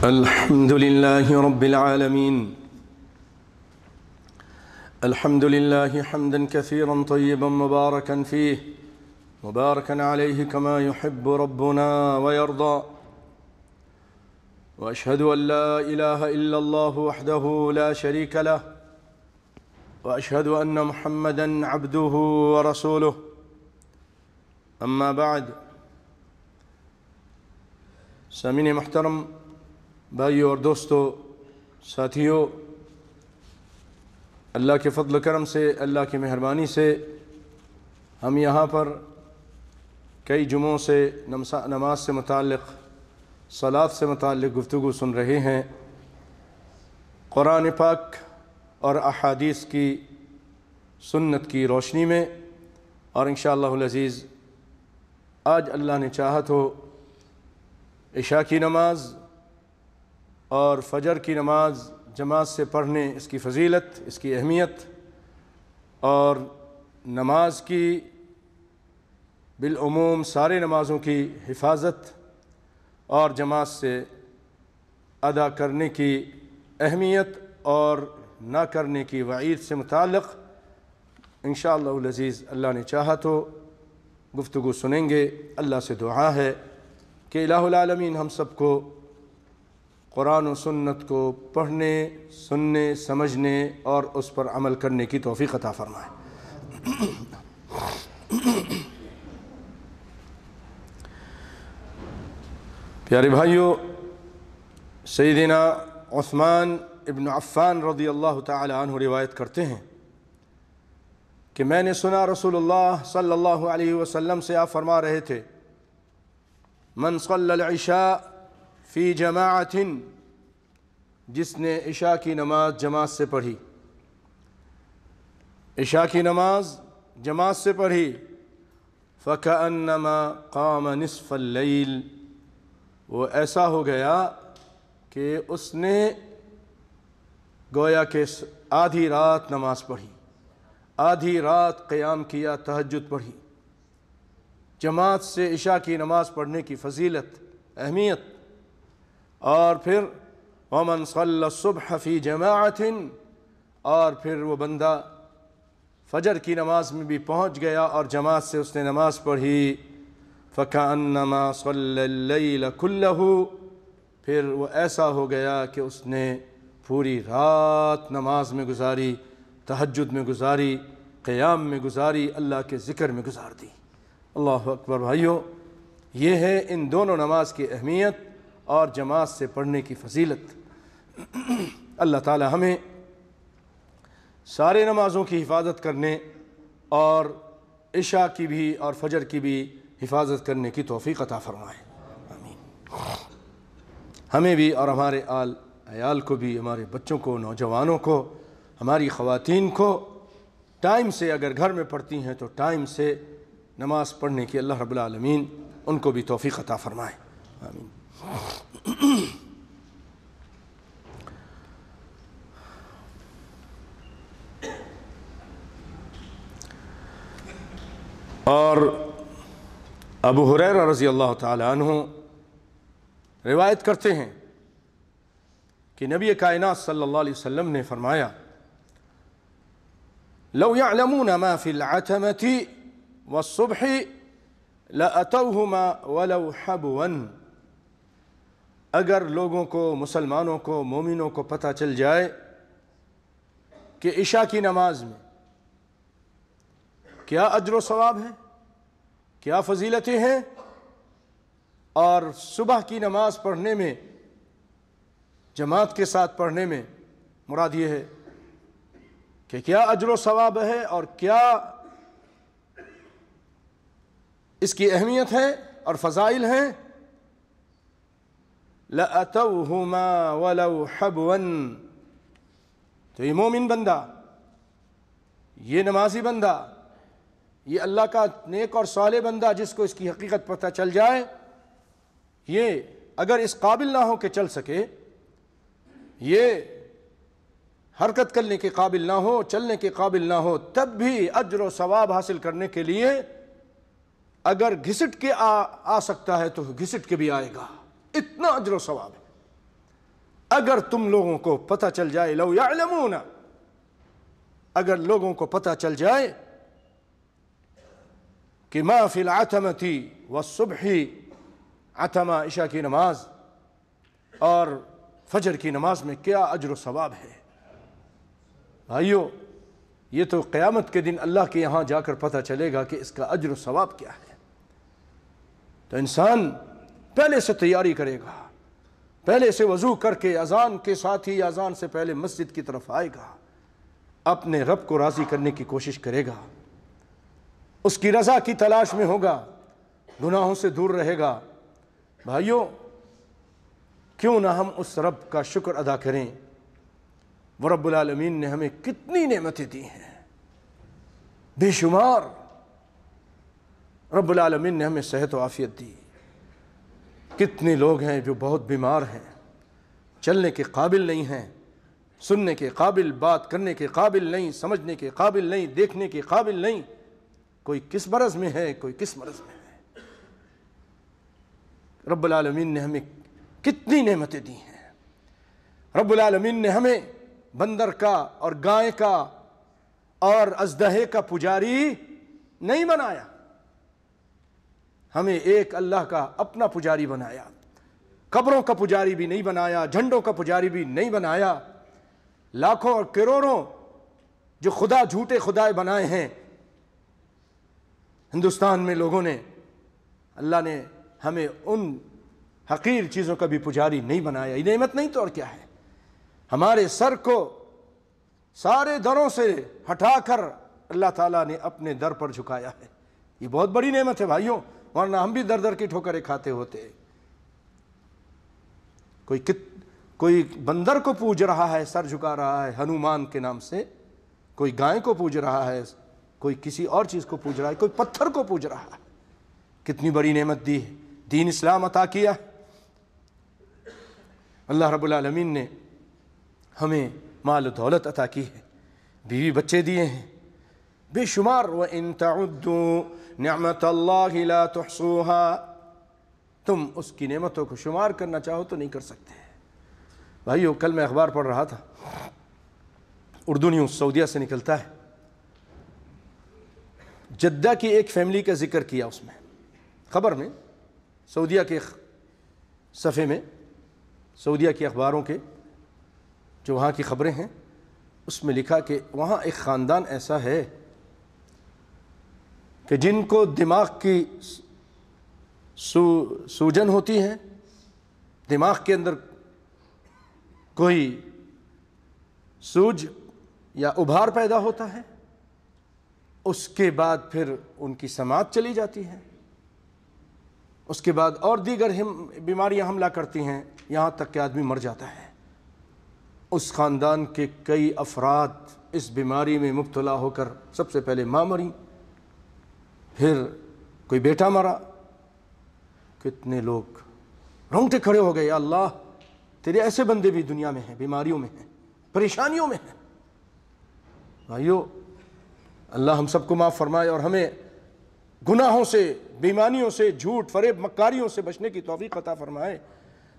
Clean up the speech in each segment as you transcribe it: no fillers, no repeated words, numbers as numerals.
الحمد لله رب العالمين. الحمد لله حمدا كثيرا طيبا مباركا فيه مباركا عليه كما يحب ربنا ويرضى. وأشهد أن لا إله إلا الله وحده لا شريك له، وأشهد أن محمدا عبده ورسوله. أما بعد، سامعین محترم، بھائیو اور دوستو، ساتھیو، اللہ کے فضل و کرم سے، اللہ کی مہربانی سے ہم یہاں پر کئی جمعوں سے نماز سے متعلق، صلاۃ سے متعلق گفتگو سن رہے ہیں، قرآن پاک اور احادیث کی سنت کی روشنی میں، اور انشاءاللہ العزیز آج اللہ نے چاہا تو عشاء کی نماز اور فجر کی نماز جماعت سے پڑھنے، اس کی فضیلت، اس کی اہمیت، اور نماز کی بالعموم سارے نمازوں کی حفاظت اور جماعت سے ادا کرنے کی اہمیت اور نہ کرنے کی وعید سے متعلق انشاءاللہ العزیز اللہ نے چاہا تو گفتگو سنیں گے۔ اللہ سے دعا ہے کہ الہ العالمین ہم سب کو قرآن و سنت کو پڑھنے، سننے، سمجھنے اور اس پر عمل کرنے کی توفیق عطا فرمائے۔ پیارے بھائیو، سیدنا عثمان ابن عفان رضی اللہ تعالی عنہ روایت کرتے ہیں کہ میں نے سنا رسول اللہ صلی اللہ علیہ وسلم سے آپ فرما رہے تھے، من صلی العشاء فی جماعت، جس نے عشاء کی نماز جماعت سے پڑھی، عشاء کی نماز جماعت سے پڑھی، فَكَأَنَّمَا قَامَ نِصْفَ اللَّيْلِ، وہ ایسا ہو گیا کہ اس نے گویا کہ آدھی رات نماز پڑھی، آدھی رات قیام کیا، تہجد پڑھی۔ جماعت سے عشاء کی نماز پڑھنے کی فضیلت، اہمیت، اور پھر وَمَنْ صَلَّى الصُّبْحَ فِي جَمَاعَةٍ، اور پھر وہ بندہ فجر کی نماز میں بھی پہنچ گیا اور جماعت سے اس نے نماز پڑھی، فَكَأَنَّمَا صَلَّى اللَّيْلَ كُلَّهُ، پھر وہ ایسا ہو گیا کہ اس نے پوری رات نماز میں گزاری، تہجد میں گزاری، قیام میں گزاری، اللہ کے ذکر میں گزار دی۔ اللہ اکبر بھائیو، یہ ہے ان دونوں نماز کی اہمیت اور جماعت سے پڑھنے کی فضیلت۔ اللہ تعالی ہمیں سارے نمازوں کی حفاظت کرنے اور عشاء کی بھی اور فجر کی بھی حفاظت کرنے کی توفیق عطا فرمائے، آمین۔ ہمیں بھی اور ہمارے آل عیال کو بھی، ہمارے بچوں کو، نوجوانوں کو، ہماری خواتین کو ٹائم سے، اگر گھر میں پڑھتی ہیں تو ٹائم سے نماز پڑھنے کی اللہ رب العالمین ان کو بھی توفیق عطا فرمائے، آمین۔ اور ابو ہریرہ رضی اللہ تعالی عنہ روایت کرتے ہیں کہ نبی کائنات صلی اللہ علیہ وسلم نے فرمایا، لو يعلمون ما في العتمة والصبح لأتوهما ولو حبوا، اگر لوگوں کو، مسلمانوں کو، مومنوں کو پتہ چل جائے کہ عشاء کی نماز میں کیا اجر و ثواب ہے، کیا فضیلتیں ہیں، اور صبح کی نماز پڑھنے میں، جماعت کے ساتھ پڑھنے میں مراد یہ ہے کہ کیا اجر و ثواب ہے اور کیا اس کی اہمیت ہے اور فضائل ہیں، لَأَتَوْهُمَا وَلَوْ حَبْوًا، تو یہ مومن بندہ، یہ نمازی بندہ، یہ اللہ کا نیک اور صالح بندہ جس کو اس کی حقیقت پتہ چل جائے، یہ اگر اس قابل نہ ہو کہ چل سکے، یہ حرکت کرنے کے قابل نہ ہو، چلنے کے قابل نہ ہو، تب بھی اجر و ثواب حاصل کرنے کے لیے اگر گھسٹ کے آ سکتا ہے تو گھسٹ کے بھی آئے گا، اتنا اجر و ثواب ہے۔ اگر تم لوگوں کو پتہ چل جائے، لو یعلمون، اگر لوگوں کو پتہ چل جائے کہ ما فی العتمۃ والصبح، عتمہ عشاء کی نماز اور فجر کی نماز میں کیا اجر و ثواب ہے۔ بھائیو یہ تو قیامت کے دن اللہ کے یہاں جا کر پتہ چلے گا کہ اس کا اجر و ثواب کیا ہے۔ تو انسان پہلے سے تیاری کرے گا، پہلے سے وضو کر کے اذان کے ساتھ ہی اذان سے پہلے مسجد کی طرف آئے گا، اپنے رب کو راضی کرنے کی کوشش کرے گا، اس کی رضا کی تلاش میں ہوگا، گناہوں سے دور رہے گا۔ بھائیو کیوں نہ ہم اس رب کا شکر ادا کریں، وہ رب العالمین نے ہمیں کتنی نعمتیں دی ہیں، بے شمار۔ رب العالمین نے ہمیں صحت و عافیت دی۔ کتنے لوگ ہیں جو بہت بیمار ہیں، چلنے کے قابل نہیں ہیں، سننے کے قابل، بات کرنے کے قابل نہیں، سمجھنے کے قابل نہیں، دیکھنے کے قابل نہیں، کوئی کس مرض میں ہے، کوئی کس مرض میں ہے۔ رب العالمین نے ہمیں کتنی نعمتیں دی ہیں۔ رب العالمین نے ہمیں بندر کا اور گائے کا اور اژدہے کا پجاری نہیں بنایا، ہمیں ایک اللہ کا اپنا پجاری بنایا۔ قبروں کا پجاری بھی نہیں بنایا، جھنڈوں کا پجاری بھی نہیں بنایا۔ لاکھوں اور کروڑوں جو خدا جھوٹے خدائے بنائے ہیں ہندوستان میں لوگوں نے، اللہ نے ہمیں ان حقیر چیزوں کا بھی پجاری نہیں بنایا۔ یہ نعمت نہیں تو اور کیا ہے؟ ہمارے سر کو سارے دروں سے ہٹا کر اللہ تعالیٰ نے اپنے در پر جھکایا ہے، یہ بہت بڑی نعمت ہے بھائیوں، ورنہ ہم بھی در در کی ٹھوکریں کھاتے ہوتے۔ کوئی بندر کو پوج رہا ہے، سر جھکا رہا ہے ہنومان کے نام سے، کوئی گائے کو پوج رہا ہے، کوئی کسی اور چیز کو پوج رہا ہے، کوئی پتھر کو پوج رہا ہے۔ کتنی بڑی نعمت دی ہے، دین اسلام عطا کیا۔ اللہ رب العالمین نے ہمیں مال و دولت عطا کی ہے، بیوی بچے دیے ہیں بے شمار۔ وَإِن تَعُدُّوا نِعْمَةَ اللَّهِ لَا تُحْصُوهَا، تم اس کی نعمتوں کو شمار کرنا چاہو تو نہیں کر سکتے۔ بھائیو کل میں اخبار پڑھ رہا تھا، اردو نیوز سعودیہ سے نکلتا ہے، جدہ کی ایک فیملی کا ذکر کیا اس میں خبر میں، سعودیہ کے صفحے میں، سعودیہ کی اخباروں کے جو وہاں کی خبریں ہیں، اس میں لکھا کہ وہاں ایک خاندان ایسا ہے کہ جن کو دماغ کی سوجن ہوتی ہے، دماغ کے اندر کوئی سوج یا ابھار پیدا ہوتا ہے، اس کے بعد پھر ان کی سماعت چلی جاتی ہے، اس کے بعد اور دیگر بیماریاں حملہ کرتی ہیں، یہاں تک کہ آدمی مر جاتا ہے۔ اس خاندان کے کئی افراد اس بیماری میں مبتلا ہو کر، سب سے پہلے ماں مری، پھر کوئی بیٹا مرا۔ کتنے لوگ رونگٹے کھڑے ہو گئے، یا اللہ تیرے ایسے بندے بھی دنیا میں ہیں، بیماریوں میں ہیں، پریشانیوں میں ہیں۔ بھائیو اللہ ہم سب کو معاف فرمائے اور ہمیں گناہوں سے، بیماریوں سے، جھوٹ فریب مکاریوں سے بچنے کی توفیق عطا فرمائے۔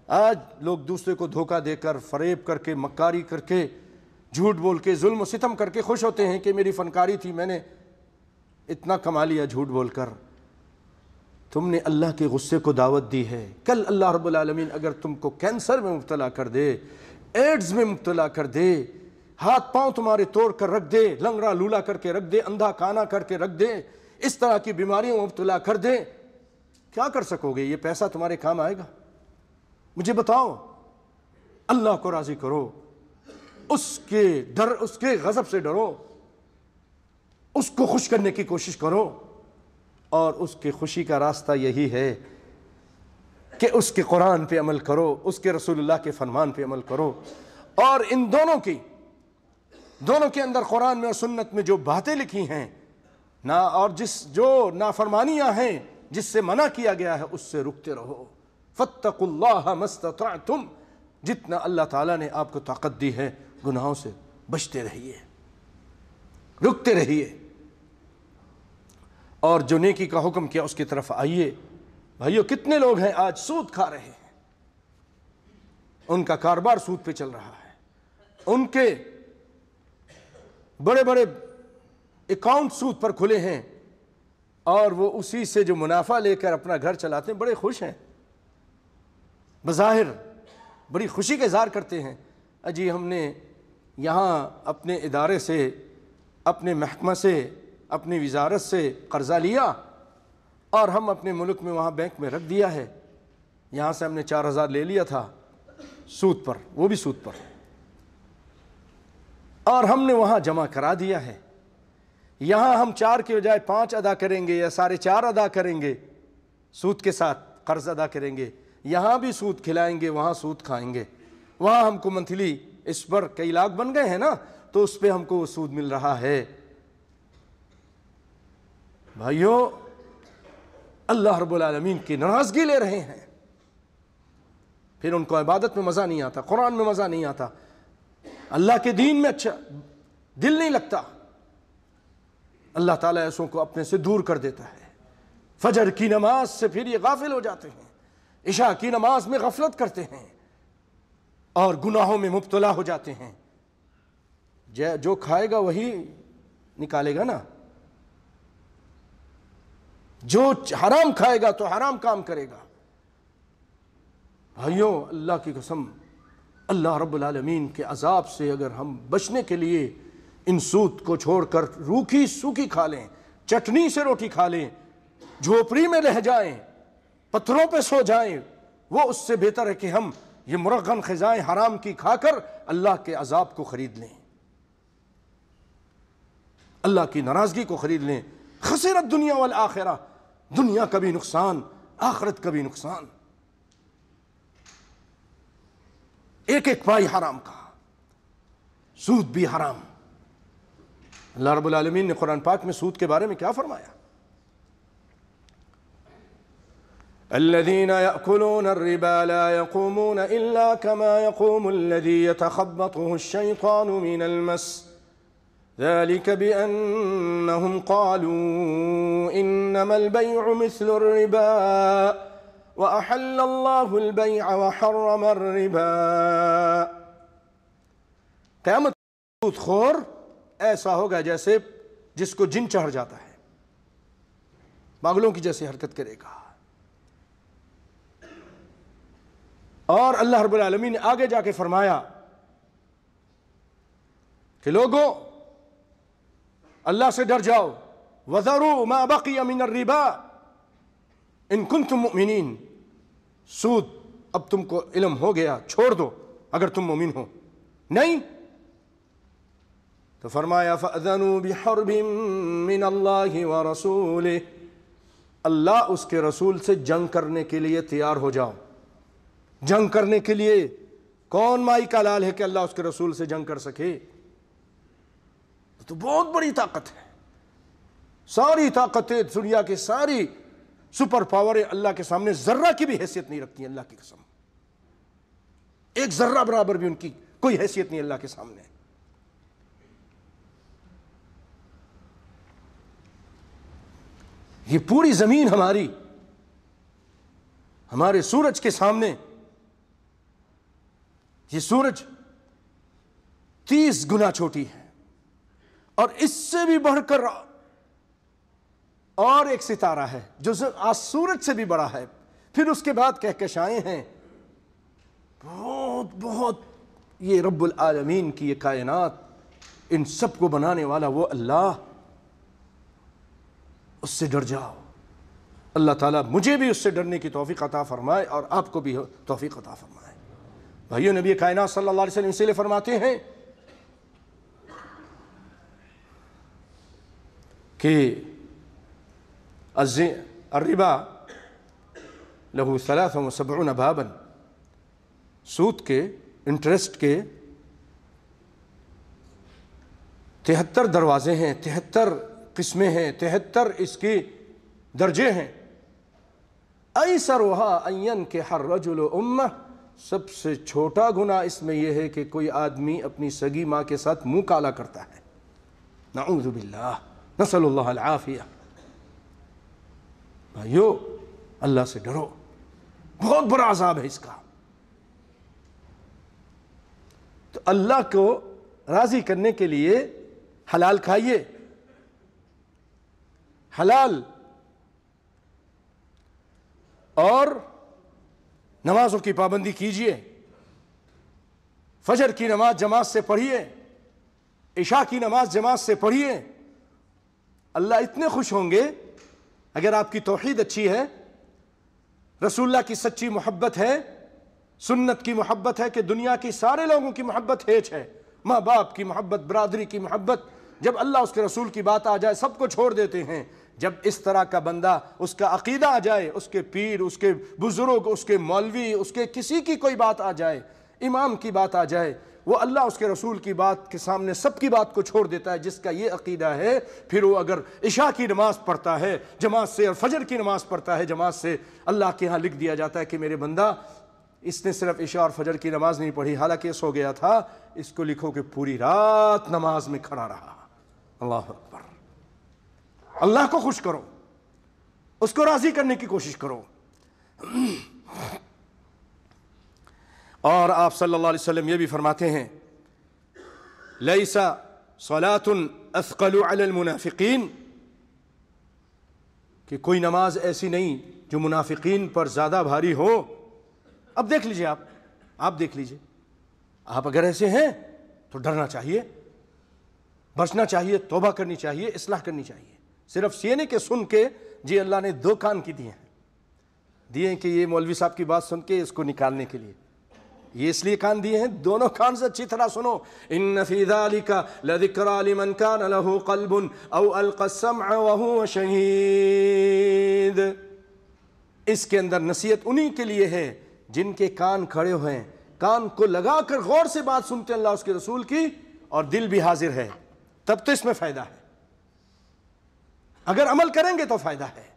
آج لوگ دوسرے کو دھوکہ دے کر، فریب کر کے، مکاری کر کے، جھوٹ بول کے، ظلم و ستم کر کے خوش ہوتے ہیں کہ میری فنکاری تھی، میں نے اتنا کما لیا جھوٹ بول کر۔ تم نے اللہ کے غصے کو دعوت دی ہے۔ کل اللہ رب العالمین اگر تم کو کینسر میں مبتلا کر دے، ایڈز میں مبتلا کر دے، ہاتھ پاؤں تمہارے توڑ کر رکھ دے، لنگڑا لولا کر کے رکھ دے، اندھا کانا کر کے رکھ دے، اس طرح کی بیماریوں میں مبتلا کر دے، کیا کر سکو گے؟ یہ پیسہ تمہارے کام آئے گا؟ مجھے بتاؤ۔ اللہ کو راضی کرو، اس کے غضب سے ڈرو، اس کو خوش کرنے کی کوشش کرو، اور اس کی خوشی کا راستہ یہی ہے کہ اس کے قرآن پہ عمل کرو، اس کے رسول اللہ کے فرمان پہ عمل کرو، اور ان دونوں کے اندر قرآن میں اور سنت میں جو باتیں لکھی ہیں اور جو نافرمانیاں ہیں، جس سے منع کیا گیا ہے، اس سے رکتے رہو۔ فاتقوا اللہ ما استطعتم، جتنا اللہ تعالیٰ نے آپ کو طاقت دی ہے گناہوں سے بچتے رہیے، رکتے رہیے، اور جو نیکی کا حکم کیا اس کی طرف آئیے۔ بھائیو کتنے لوگ ہیں آج سود کھا رہے ہیں، ان کا کاروبار سود پہ چل رہا ہے، ان کے بڑے بڑے اکاؤنٹ سود پر کھلے ہیں، اور وہ اسی سے جو منافع لے کر اپنا گھر چلاتے ہیں، بڑے خوش ہیں، بظاہر بڑی خوشی کا اظہار کرتے ہیں، اجی ہم نے یہاں اپنے ادارے سے، اپنے محکمہ سے، اپنی وزارت سے قرضہ لیا اور ہم اپنے ملک میں وہاں بینک میں رکھ دیا ہے، یہاں سے ہم نے 4000 لے لیا تھا سود پر، وہ بھی سود پر، اور ہم نے وہاں جمع کرا دیا ہے، یہاں ہم 4 کے بجائے 5 ادا کریں گے یا 4.5 ادا کریں گے، سود کے ساتھ قرض ادا کریں گے، یہاں بھی سود کھلائیں گے، وہاں سود کھائیں گے، وہاں ہم کو منتھلی اس پر کئی لاکھ بن گئے ہیں نا، تو اس پہ ہم کو سود مل رہا ہے۔ بھائیو، اللہ رب العالمین کی ناراضگی لے رہے ہیں، پھر ان کو عبادت میں مزہ نہیں آتا، قرآن میں مزہ نہیں آتا، اللہ کے دین میں اچھا دل نہیں لگتا، اللہ تعالیٰ ایسوں کو اپنے سے دور کر دیتا ہے۔ فجر کی نماز سے پھر یہ غافل ہو جاتے ہیں، عشاء کی نماز میں غفلت کرتے ہیں اور گناہوں میں مبتلا ہو جاتے ہیں۔ جو کھائے گا وہی نکالے گا نا، جو حرام کھائے گا تو حرام کام کرے گا۔ بھائیوں، اللہ کی قسم، اللہ رب العالمین کے عذاب سے اگر ہم بچنے کے لیے ان سود کو چھوڑ کر روکھی سوکھی کھا لیں، چٹنی سے روٹی کھا لیں، جھوپڑی میں رہ جائیں، پتھروں پہ سو جائیں، وہ اس سے بہتر ہے کہ ہم یہ مرغن غذائیں حرام کی کھا کر اللہ کے عذاب کو خرید لیں، اللہ کی ناراضگی کو خرید لیں۔ خسرت دنیا والآخرہ، دنیا کا بھی نقصان، آخرت کا بھی نقصان، ایک ایک پائی حرام کا، سود بھی حرام۔ اللہ رب العالمین نے قرآن پاک میں سود کے بارے میں کیا فرمایا؟ الذين يأكلون الربا لا يقومون إلا كما يقوم الذي يتخبطه الشيطان من المس ذلك بأنهم قالوا إنما البيع مثل الربا وأحل الله البيع وحرم الربا۔ قیامت سود خور ایسا ہوگا جیسے جس کو جن چڑھ جاتا ہے، پاگلوں کی جیسے حرکت کرے گا۔ اور اللہ رب العالمین نے آگے جا کے فرمایا کہ لوگوں اللہ سے ڈر جاؤ، وَذَرُوا مَا بَقِيَ مِنَ الرِّبَا إِن كُنتُم مُؤْمِنِينَ، سود اب تم کو علم ہو گیا، چھوڑ دو اگر تم مومن ہو، نہیں تو فرمایا فَأْذَنُوا بِحَرْبٍ مِّنَ اللَّهِ وَرَسُولِهِ، اللہ اس کے رسول سے جنگ کرنے کے لیے تیار ہو جاؤ۔ جنگ کرنے کے لیے کون مائی کا لال ہے کہ اللہ اس کے رسول سے جنگ کر سکے؟ تو بہت بڑی طاقت ہے، ساری طاقتیں دنیا کی ساری سپر پاوریں اللہ کے سامنے ذرہ کی بھی حیثیت نہیں رکھتی ہیں، اللہ کی قسم، ایک ذرہ برابر بھی ان کی کوئی حیثیت نہیں اللہ کے سامنے۔ یہ پوری زمین ہماری، ہمارے سورج کے سامنے، یہ سورج 30 گنا چھوٹی ہے، اور اس سے بھی بڑھ کر اور ایک ستارہ ہے جو سورج سے بھی بڑا ہے، پھر اس کے بعد کہکشائیں ہیں، بہت بہت، یہ رب العالمین کی یہ کائنات، ان سب کو بنانے والا وہ اللہ، اس سے ڈر جاؤ۔ اللہ تعالیٰ مجھے بھی اس سے ڈرنے کی توفیق عطا فرمائے اور آپ کو بھی توفیق عطا فرمائے۔ بھائیو، نبی کائنات صلی اللہ علیہ وسلم اسی لیے فرماتے ہیں کہ الربا له 73 بابا، سود کے، انٹرسٹ کے 73 دروازے ہیں، 73 قسمیں ہیں، 73 اس کے درجے ہیں۔ ایسرها ان ينكح الرجل امه، سب سے چھوٹا گناہ اس میں یہ ہے کہ کوئی آدمی اپنی سگی ماں کے ساتھ منہ کالا کرتا ہے، نعوذ باللہ، نسأل اللہ العافیہ۔ بھائیو، اللہ سے ڈرو، بہت بڑا عذاب ہے اس کا۔ تو اللہ کو راضی کرنے کے لیے حلال کھائیے، حلال، اور نمازوں کی پابندی کیجیے، فجر کی نماز جماعت سے پڑھیے، عشاء کی نماز جماعت سے پڑھیے۔ اللہ اتنے خوش ہوں گے اگر آپ کی توحید اچھی ہے، رسول اللہ کی سچی محبت ہے، سنت کی محبت ہے، کہ دنیا کی سارے لوگوں کی محبت ہیچ ہے، ماں باپ کی محبت، برادری کی محبت، جب اللہ اس کے رسول کی بات آ جائے سب کو چھوڑ دیتے ہیں۔ جب اس طرح کا بندہ، اس کا عقیدہ آ جائے، اس کے پیر، اس کے بزرگ، اس کے مولوی، اس کے کسی کی کوئی بات آ جائے، امام کی بات آ جائے، وہ اللہ اس کے رسول کی بات کے سامنے سب کی بات کو چھوڑ دیتا ہے۔ جس کا یہ عقیدہ ہے، پھر وہ اگر عشاء کی نماز پڑھتا ہے جماعت سے اور فجر کی نماز پڑھتا ہے جماعت سے، اللہ کے ہاں لکھ دیا جاتا ہے کہ میرے بندہ اس نے صرف عشاء اور فجر کی نماز نہیں پڑھی، حالانکہ سو گیا تھا، اس کو لکھو کہ پوری رات نماز میں کھڑا رہا۔ اللہ اکبر۔ اللہ کو خوش کرو، اس کو راضی کرنے کی کوشش کرو۔ اور آپ صلی اللہ علیہ وسلم یہ بھی فرماتے ہیں، لیس صلاۃ اثقل علی المنافقین، کہ کوئی نماز ایسی نہیں جو منافقین پر زیادہ بھاری ہو۔ اب دیکھ لیجئے، آپ دیکھ لیجئے، آپ اگر ایسے ہیں تو ڈرنا چاہیے، بچنا چاہیے، توبہ کرنی چاہیے، اصلاح کرنی چاہیے۔ صرف سینے کے سن کے، جی اللہ نے 2 کان کی دیے ہیں کہ یہ مولوی صاحب کی بات سن کے اس کو نکالنے کے لیے، یہ اس لیے کان دیے ہیں، دونوں کان سے اچھی طرح سنو۔ ان فی ذلک لذکری لمن کان لہ قلب او القی السمع وہو شہید، اس کے اندر نصیحت انہی کے لیے ہے جن کے کان کھڑے ہوئے ہیں، کان کو لگا کر غور سے بات سنتے ہیں اللہ اس کے رسول کی، اور دل بھی حاضر ہے، تب تو اس میں فائدہ ہے۔ اگر عمل کریں گے تو فائدہ ہے۔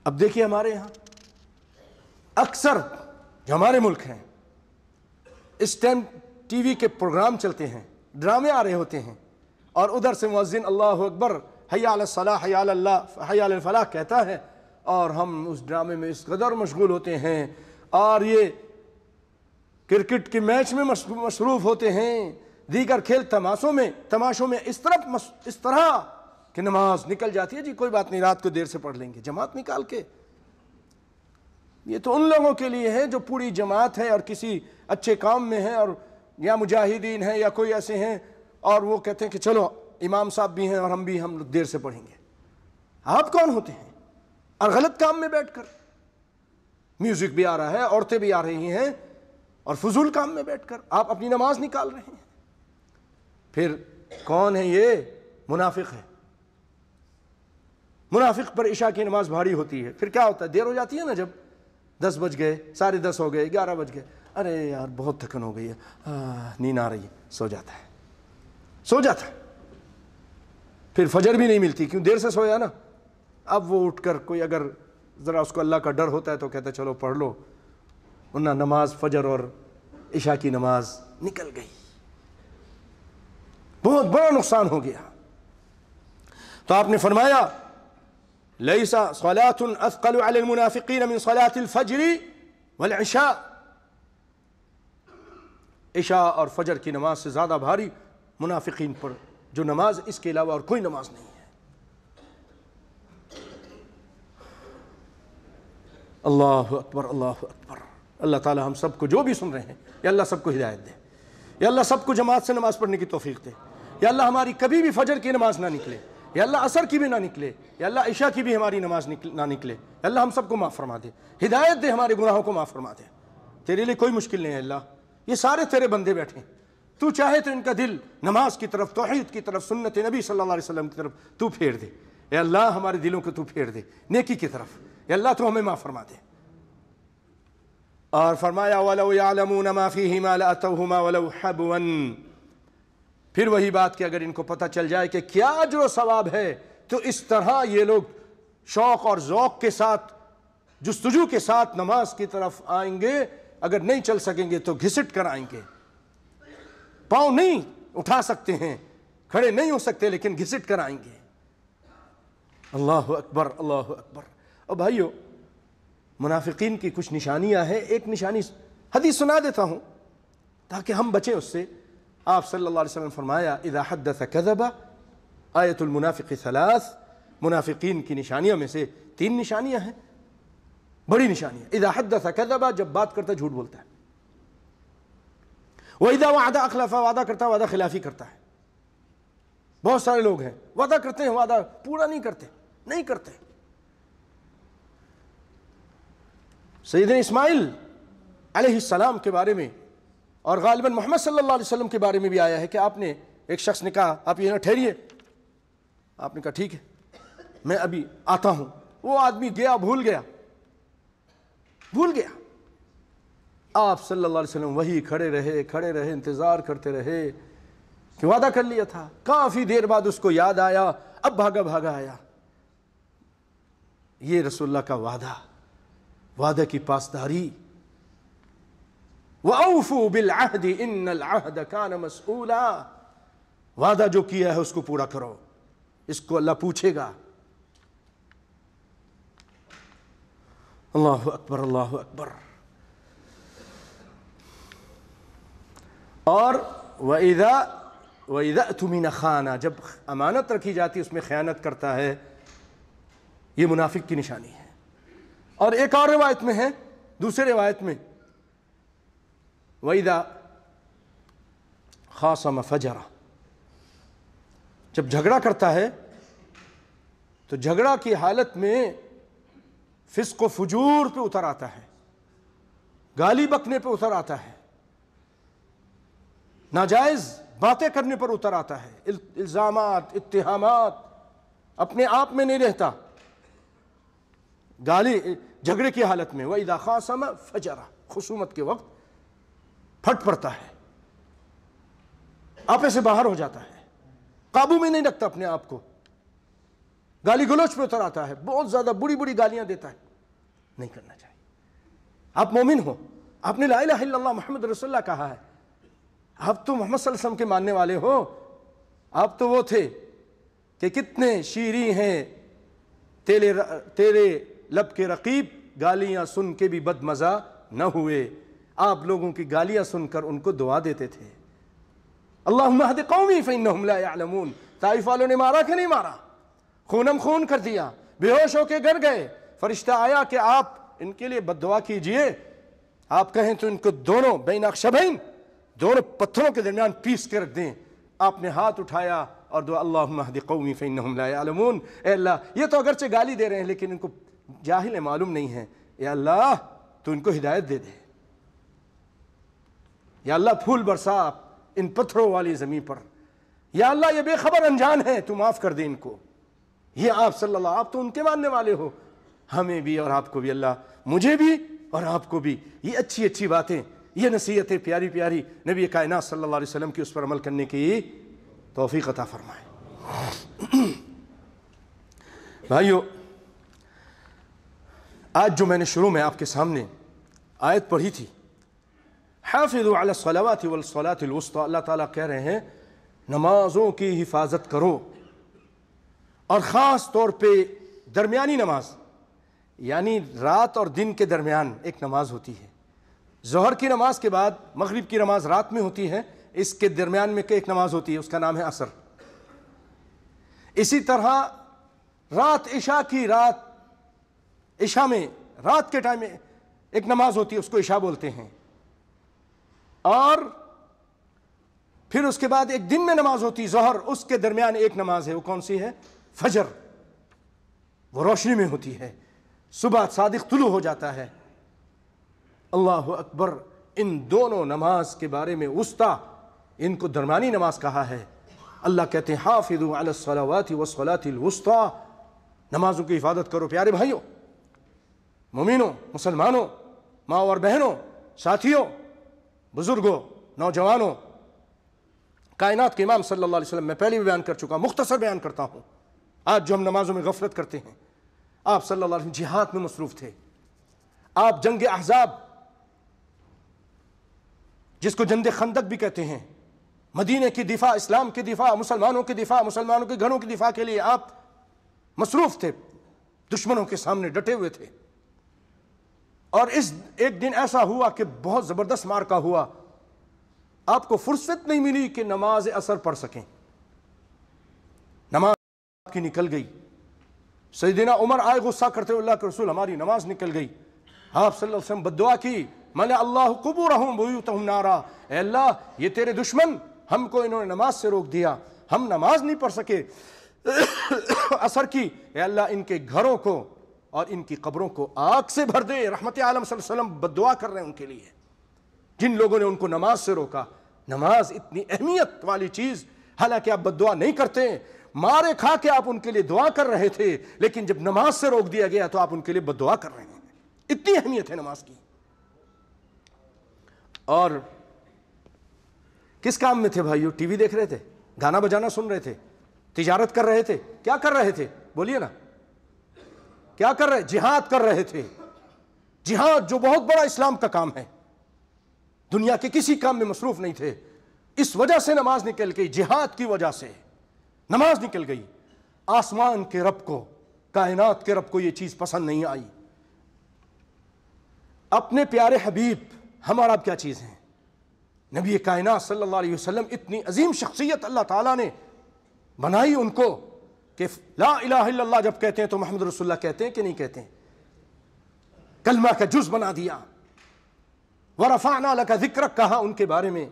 اب دیکھیے ہمارے یہاں اکثر جو ہمارے ملک ہیں، اس ٹائم ٹی وی کے پروگرام چلتے ہیں، ڈرامے آ رہے ہوتے ہیں، اور ادھر سے مؤذن اللہ اکبر، حی علی الصلاح، حی علی اللہ، حی علی الفلاح کہتا ہے، اور ہم اس ڈرامے میں اس قدر مشغول ہوتے ہیں، اور یہ کرکٹ کے میچ میں مصروف ہوتے ہیں، دیگر کھیل تماشوں میں اس طرح کہ نماز نکل جاتی ہے، جی کوئی بات نہیں، رات کو دیر سے پڑھ لیں گے، جماعت نکال کے۔ یہ تو ان لوگوں کے لیے ہے جو پوری جماعت ہے اور کسی اچھے کام میں ہے، اور یا مجاہدین ہیں یا کوئی ایسے ہیں، اور وہ کہتے ہیں کہ چلو امام صاحب بھی ہیں اور ہم لوگ دیر سے پڑھیں گے۔ آپ کون ہوتے ہیں؟ اور غلط کام میں بیٹھ کر، میوزک بھی آ رہا ہے، عورتیں بھی آ رہی ہیں، اور فضول کام میں بیٹھ کر آپ اپنی نماز نکال رہے ہیں۔ پھر کون ہے یہ؟ منافق ہے۔ منافق پر عشاء کی نماز بھاری ہوتی ہے، پھر کیا ہوتا ہے؟ دیر ہو جاتی ہے نا، جب 10 بج گئے، 10:30 ہو گئے، 11 بج گئے، ارے یار بہت تھکن ہو گئی ہے، نیند آ رہی ہے، سو جاتا ہے۔ پھر فجر بھی نہیں ملتی، کیوں؟ دیر سے سویا نا۔ اب وہ اٹھ کر کوئی اگر ذرا اس کو اللہ کا ڈر ہوتا ہے تو کہتا ہے چلو پڑھ لو، ورنہ نماز فجر اور عشاء کی نماز نکل گئی، بہت بڑا نقصان ہو گیا۔ تو آپ نے فرمایا لیس صلاۃ اثقل علی المنافقین من صلاۃ الفجر والعشاء، عشاء اور فجر کی نماز سے زیادہ بھاری منافقین پر جو نماز اس کے علاوہ اور کوئی نماز نہیں ہے۔ اللہ اکبر، اللہ اکبر۔ اللہ تعالی ہم سب کو جو بھی سن رہے ہیں، یا اللہ سب کو ہدایت دے، یا اللہ سب کو جماعت سے نماز پڑھنے کی توفیق دے، یا اللہ ہماری کبھی بھی فجر کی نماز نہ نکلے، یا اللہ عصر کی بھی نہ نکلے، یا اللہ عشاء کی بھی ہماری نماز نہ نکلے، یا اللہ ہم سب کو معاف فرما دے، ہدایت دے، ہمارے گناہوں کو معاف فرما دے۔ تیرے لیے کوئی مشکل نہیں ہے اللہ، یہ سارے تیرے بندے بیٹھے ہیں، تو چاہے تو ان کا دل نماز کی طرف، توحید کی طرف، سنت نبی صلی اللہ علیہ وسلم کی طرف تو پھیر دے، یا اللہ ہمارے دلوں کو تو پھیر دے نیکی کی طرف، یا اللہ تو ہمیں معاف فرما دے۔ اور فرمایا وَلَوْ يَعْلَمُونَ مَا فِيهِمَا لَأَتَوْهُمَا وَلَوْ حَبْوًا، پھر وہی بات کہ اگر ان کو پتہ چل جائے کہ کیا اجر و ثواب ہے تو اس طرح یہ لوگ شوق اور ذوق کے ساتھ، جستجو کے ساتھ نماز کی طرف آئیں گے۔ اگر نہیں چل سکیں گے تو گھسٹ کر آئیں گے، پاؤں نہیں اٹھا سکتے ہیں، کھڑے نہیں ہو سکتے، لیکن گھسٹ کر آئیں گے۔ اللہ اکبر، اللہ اکبر۔ اور بھائیو، منافقین کی کچھ نشانیاں ہیں. ایک نشانی حدیث سنا دیتا ہوں تاکہ ہم بچیں اس سے. آپ صلی اللہ علیہ وسلم فرمایا اذا حدث کذب، آیت المنافق ثلاث، منافقین کی نشانیوں میں سے 3 نشانیاں ہیں، بڑی نشانیاں. اذا حدث کذب، جب بات کرتا ہے جھوٹ بولتا ہے. واذا وعد اخلف، وعدہ کرتا ہے وعدہ خلافی کرتا ہے. بہت سارے لوگ ہیں وعدہ کرتے ہیں وعدہ پورا نہیں کرتے. سیدنا اسماعیل علیہ السلام کے بارے میں اور غالباً محمد صلی اللہ علیہ وسلم کے بارے میں بھی آیا ہے کہ آپ نے، ایک شخص نے کہا آپ یہ نہ ٹھہریے، آپ نے کہا ٹھیک ہے میں ابھی آتا ہوں. وہ آدمی گیا، بھول گیا. آپ صلی اللہ علیہ وسلم وہی کھڑے رہے انتظار کرتے رہے کہ وعدہ کر لیا تھا. کافی دیر بعد اس کو یاد آیا، اب بھاگا آیا. یہ رسول اللہ کا وعدہ کی پاسداری. وَأَوْفُوا بِالْعَهْدِ إِنَّ الْعَهْدَ كَانَ مَسْئُولًا، وعدہ جو کیا ہے اس کو پورا کرو، اس کو اللہ پوچھے گا. اللہ اکبر اللہ اکبر. اور وَإِذَا اؤْتُمِنَ خَانَ، جب امانت رکھی جاتی اس میں خیانت کرتا ہے. یہ منافق کی نشانی ہے. اور ایک اور روایت میں ہے، دوسرے روایت میں وَإِذَا خَاصَمَ فَجَرَ، جب جھگڑا کرتا ہے تو جھگڑا کی حالت میں فسق و فجور پہ اتر آتا ہے، گالی بکنے پہ اتر آتا ہے، ناجائز باتیں کرنے پر اتر آتا ہے، الزامات، اتہامات، اپنے آپ میں نہیں رہتا، گالی جھگڑے کی حالت میں. وَإِذَا خَاصَمَ فَجَرَ، خصومت کے وقت پھٹ پڑتا ہے، آپے سے باہر ہو جاتا ہے، قابو میں نہیں رکھتا اپنے آپ کو، گالی گلوچ پہ اتر آتا ہے، بہت زیادہ بڑی گالیاں دیتا ہے. نہیں کرنا چاہیے. آپ مومن ہو، آپ نے لا الہ الا اللہ محمد رسول اللہ کہا ہے، آپ تو محمد صلی اللہ علیہ وسلم کے ماننے والے ہو. آپ تو وہ تھے کہ کتنے شیریں ہیں تیرے لب کے رقیب، گالیاں سن کے بھی بد مزہ نہ ہوئے. آپ لوگوں کی گالیاں سن کر ان کو دعا دیتے تھے، اللہم اہد قومی فإنہم لا یعلمون. طائف والوں نے مارا کہ نہیں مارا؟ خونم خون کر دیا، بے ہوش ہو کے گر گئے. فرشتہ آیا کہ آپ ان کے لیے بد دعا کیجئے. آپ کہیں تو ان کو دونوں بین اخشبین، دونوں پتھروں کے درمیان پیس کے رکھ دیں. آپ نے ہاتھ اٹھایا اور دعا اللہم اہد قومی فإنہم لا یعلمون. اے اللہ، یہ تو اگرچہ گالی دے رہے ہیں لیکن ان کو جاہل ہے، معلوم نہیں ہے. یا اللہ تو ان کو ہدایت دے دے. یا اللہ پھول برسا ان پتھروں والی زمین پر. یا اللہ یہ بے خبر انجان ہے، تو معاف کر دے ان کو. یہ آپ صلی اللہ، آپ تو ان کے ماننے والے ہو. ہمیں بھی اور آپ کو بھی اللہ، مجھے بھی اور آپ کو بھی یہ اچھی باتیں، یہ نصیحتیں پیاری پیاری نبی کائنات صلی اللہ علیہ وسلم کی اس پر عمل کرنے کی توفیق عطا فرمائے. بھائیو، آج جو میں نے شروع میں آپ کے سامنے آیت پڑھی تھی، حافظوا علی الصلوات والصلاة الوسطی، اللہ تعالیٰ کہہ رہے ہیں نمازوں کی حفاظت کرو، اور خاص طور پہ درمیانی نماز، یعنی رات اور دن کے درمیان ایک نماز ہوتی ہے. ظہر کی نماز کے بعد مغرب کی نماز رات میں ہوتی ہے، اس کے درمیان میں ایک نماز ہوتی ہے، اس کا نام ہے عصر. اسی طرح عشاء میں رات کے ٹائم میں ایک نماز ہوتی ہے، اس کو عشاء بولتے ہیں. اور پھر اس کے بعد ایک دن میں نماز ہوتی ظہر، اس کے درمیان ایک نماز ہے، وہ کون سی ہے؟ فجر. وہ روشنی میں ہوتی ہے، صبح صادق طلوع ہو جاتا ہے. اللہ اکبر. ان دونوں نماز کے بارے میں وسطی، ان کو درمیانی نماز کہا ہے. اللہ کہتے ہیں حافظوا علی الصلوات والصلاة الوسطی، نمازوں کی حفاظت کرو. پیارے بھائیوں، مومنوں، مسلمانوں، ماں اور بہنوں، ساتھیوں، بزرگوں، نوجوانوں، کائنات کے امام صلی اللہ علیہ وسلم، میں پہلے بھی بیان کر چکا، مختصر بیان کرتا ہوں. آج جو ہم نمازوں میں غفلت کرتے ہیں، آپ صلی اللہ علیہ وسلم جہاد میں مصروف تھے. آپ جنگ احزاب، جس کو جنگ خندق بھی کہتے ہیں، مدینے کی دفاع، اسلام کی دفاع، مسلمانوں کی دفاع، مسلمانوں کے گھروں کی دفاع کے لیے آپ مصروف تھے، دشمنوں کے سامنے ڈٹے ہوئے تھے. اور ایک دن ایسا ہوا کہ بہت زبردست مارکا ہوا، آپ کو فرصت نہیں ملی کہ نماز عصر پڑھ سکیں، نماز آپ کی نکل گئی۔ سیدنا عمر آئے غصہ کرتے ہوئے، اللہ کے رسول ہماری نماز نکل گئی۔ آپ صلی اللہ علیہ وسلم بد دعا کی، مَلَأَ اللَّهُ قُبُورَهُمْ بُيُوتَهُمْ نَارًا، اے اللہ یہ تیرے دشمن، ہم کو انہوں نے نماز سے روک دیا، ہم نماز نہیں پڑھ سکے عصر کی، اے اللہ ان کے گھروں کو اور ان کی قبروں کو آگ سے بھر دے۔ رحمت عالم صلی اللہ علیہ وسلم بد دعا کر رہے ہیں ان کے لیے، جن لوگوں نے ان کو نماز سے روکا۔ نماز اتنی اہمیت والی چیز، حالانکہ آپ بد دعا نہیں کرتے، مارے کھا کے آپ ان کے لیے دعا کر رہے تھے، لیکن جب نماز سے روک دیا گیا تو آپ ان کے لیے بد دعا کر رہے ہیں۔ اتنی اہمیت ہے نماز کی۔ اور کس کام میں تھے بھائیو؟ ٹی وی دیکھ رہے تھے، گانا بجانا سن رہے تھے، تجارت کر رہے تھے، کیا کر رہے تھے؟ بولیے نا، کیا کر رہے؟ جہاد کر رہے تھے۔ جہاد جو بہت بڑا اسلام کا کام ہے، دنیا کے کسی کام میں مصروف نہیں تھے، اس وجہ سے نماز نکل گئی، جہاد کی وجہ سے نماز نکل گئی۔ آسمان کے رب کو، کائنات کے رب کو یہ چیز پسند نہیں آئی۔ اپنے پیارے حبیب ہمارا اب کیا چیز ہے؟ نبی کائنات صلی اللہ علیہ وسلم اتنی عظیم شخصیت اللہ تعالیٰ نے بنائی ان کو کہ لا الہ الا اللہ جب کہتے ہیں تو محمد رسول اللہ کہتے ہیں کہ نہیں کہتے ہیں؟ کلمہ کا جز بنا دیا۔ وَرَفَعْنَا لَكَ ذِكْرَكَ کہا ان کے بارے میں۔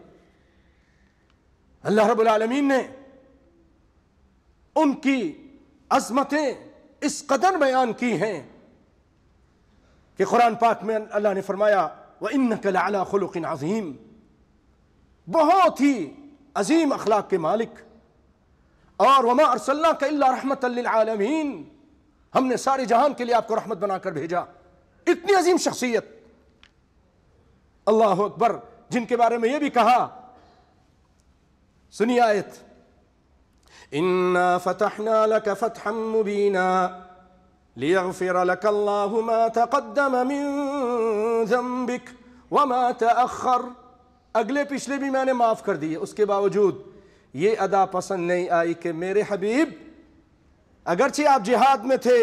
اللہ رب العالمین نے ان کی عظمتیں اس قدر بیان کی ہیں کہ قرآن پاک میں اللہ نے فرمایا وَإِنَّكَ لَعَلَىٰ خُلُقٍ عَظِيمٍ، بہت ہی عظیم اخلاق کے مالک۔ اور وَمَا أَرْسَلْنَاكَ إِلَّا رَحْمَةً لِلْعَالَمِينَ، ہم نے سارے جہان کے لیے آپ کو رحمت بنا کر بھیجا۔ اتنی عظیم شخصیت، اللہ اکبر، جن کے بارے میں یہ بھی کہا، سنی آیت، إِنَّا فَتَحْنَا لَكَ فَتْحًا مُبِينًا لِيَغْفِرَ لَكَ اللَّهُ مَا تَقَدَّمَ مِن ذَنبِكَ وَمَا تَأَخَّرَ، اگلے پچھلے بھی میں نے معاف کر دیے۔ اس کے باوجود یہ ادا پسند نہیں آئی کہ میرے حبیب اگرچہ آپ جہاد میں تھے،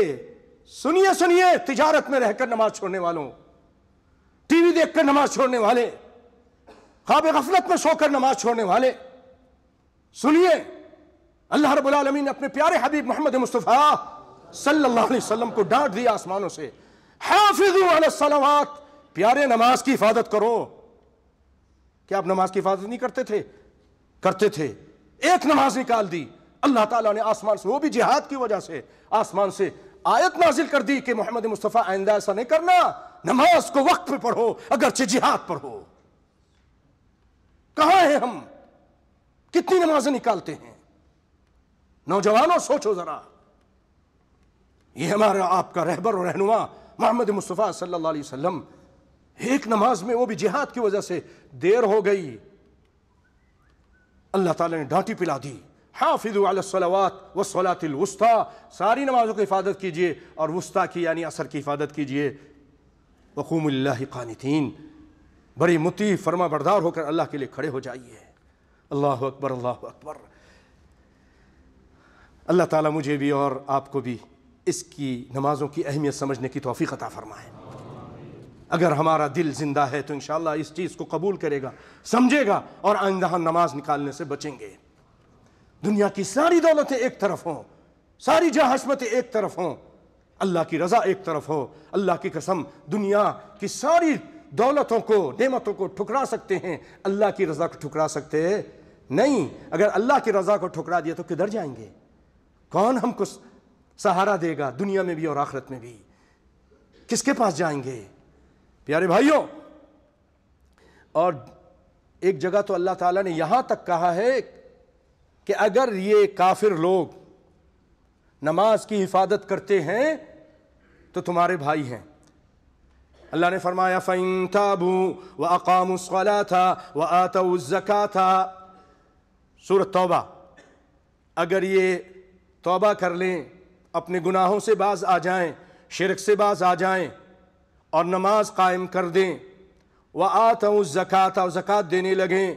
سنیے تجارت میں رہ کر نماز چھوڑنے والوں، ٹی وی دیکھ کر نماز چھوڑنے والے، خواب غفلت میں سو کر نماز چھوڑنے والے، سنیے اللہ رب العالمین نے اپنے پیارے حبیب محمد مصطفیٰ صلی اللہ علیہ وسلم کو ڈانٹ دیا آسمانوں سے، حافظوا علی الصلوات، پیارے نماز کی حفاظت کرو۔ کیا آپ نماز کی حفاظت نہیں کرتے تھے؟ کرتے تھے۔ ایک نماز نکال دی، اللہ تعالیٰ نے آسمان سے، وہ بھی جہاد کی وجہ سے، آسمان سے آیت نازل کر دی کہ محمد مصطفیٰ آئندہ ایسا نہیں کرنا، نماز کو وقت پہ پڑھو اگرچہ جہاد پڑھو۔ کہاں ہیں ہم؟ کتنی نمازیں نکالتے ہیں؟ نوجوانوں سوچو ذرا، یہ ہمارا آپ کا رہبر و رہنما محمد مصطفیٰ صلی اللہ علیہ وسلم، ایک نماز میں وہ بھی جہاد کی وجہ سے دیر ہو گئی، اللہ تعالیٰ نے ڈانٹی پلا دی، حافظوا علی الصلوات والصلاۃ الوسطیٰ، ساری نمازوں کی حفاظت کیجئے اور وسطیٰ کی یعنی عصر کی حفاظت کیجئے، وقوموا للہ قانتین، بڑی مطیع فرما بردار ہو کر اللہ کے لیے کھڑے ہو جائیے۔ اللہ اکبر، اللہ اکبر۔ اللہ تعالیٰ مجھے بھی اور آپ کو بھی اس کی نمازوں کی اہمیت سمجھنے کی توفیق عطا فرمائے۔ اگر ہمارا دل زندہ ہے تو انشاءاللہ اس چیز کو قبول کرے گا، سمجھے گا، اور آئندہ ہم نماز نکالنے سے بچیں گے۔ دنیا کی ساری دولتیں ایک طرف ہوں، ساری جاہ حشمتیں ایک طرف ہوں، اللہ کی رضا ایک طرف ہو، اللہ کی قسم دنیا کی ساری دولتوں کو، نعمتوں کو ٹھکرا سکتے ہیں، اللہ کی رضا کو ٹھکرا سکتے ہیں نہیں۔ اگر اللہ کی رضا کو ٹھکرا دیا تو کدھر جائیں گے؟ کون ہم کو سہارا دے گا دنیا میں بھی اور آخرت میں بھی؟ کس کے پاس جائیں گے؟ پیارے بھائیوں، اور ایک جگہ تو اللہ تعالیٰ نے یہاں تک کہا ہے کہ اگر یہ کافر لوگ نماز کی حفاظت کرتے ہیں تو تمہارے بھائی ہیں۔ اللہ نے فرمایا فَإِن تَابُوا وَأَقَامُوا الصَّلَاةَ وَآتَوُا الزَّكَاةَ، سورۃ توبہ، اگر یہ توبہ کر لیں، اپنے گناہوں سے باز آ جائیں، شرک سے باز آ جائیں اور نماز قائم کر دیں، وَآتَوُا الزَّكَاةَ، اور زکوٰۃ دینے لگیں،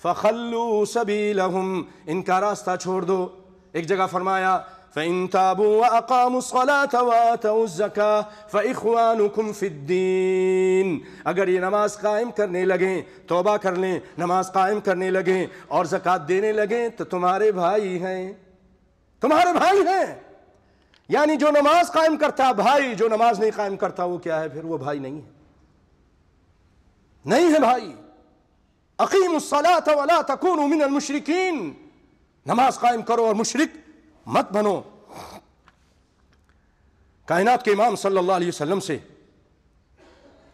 فَخَلُّوا سَبِيلَهُمْ، ان کا راستہ چھوڑ دو۔ ایک جگہ فرمایا فإن تابوا وأقاموا الصلاة وآتوا الزكاة فإخوانكم في الدين. اگر یہ نماز قائم کرنے لگیں، توبہ کر لیں، نماز قائم کرنے لگیں اور زکوٰۃ دینے لگیں تو تمہارے بھائی ہیں، تمہارے بھائی ہیں. یعنی جو نماز قائم کرتا بھائی، جو نماز نہیں قائم کرتا وہ کیا ہے؟ پھر وہ بھائی نہیں ہے، نہیں ہے بھائی. اقیموا الصلاة ولا تکونوا من المشرکین. نماز قائم کرو اور مشرک مت بنو. کائنات کے امام صلی اللہ علیہ وسلم سے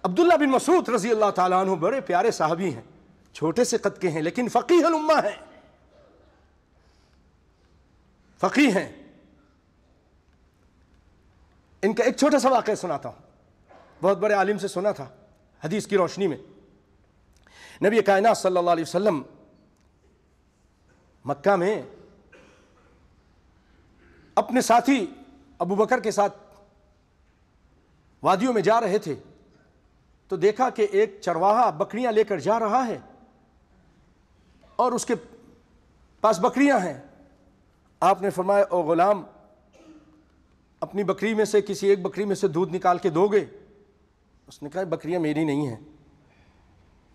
عبداللہ بن مسعود رضی اللہ تعالیٰ عنہ بڑے پیارے صحابی ہیں، چھوٹے سے قد کے ہیں لیکن فقیہ الامہ ہیں، فقیہ ہیں. ان کا ایک چھوٹا سا واقعہ سناتا ہوں، بہت بڑے عالم سے سنا تھا حدیث کی روشنی میں. نبی کائنات صلی اللہ علیہ وسلم مکہ میں اپنے ساتھی ابو بکر کے ساتھ وادیوں میں جا رہے تھے تو دیکھا کہ ایک چرواہا بکریاں لے کر جا رہا ہے اور اس کے پاس بکریاں ہیں. آپ نے فرمایا او غلام، اپنی بکری میں سے کسی ایک بکری میں سے دودھ نکال کے دو گے؟ اس نے کہا بکریاں میری نہیں ہیں،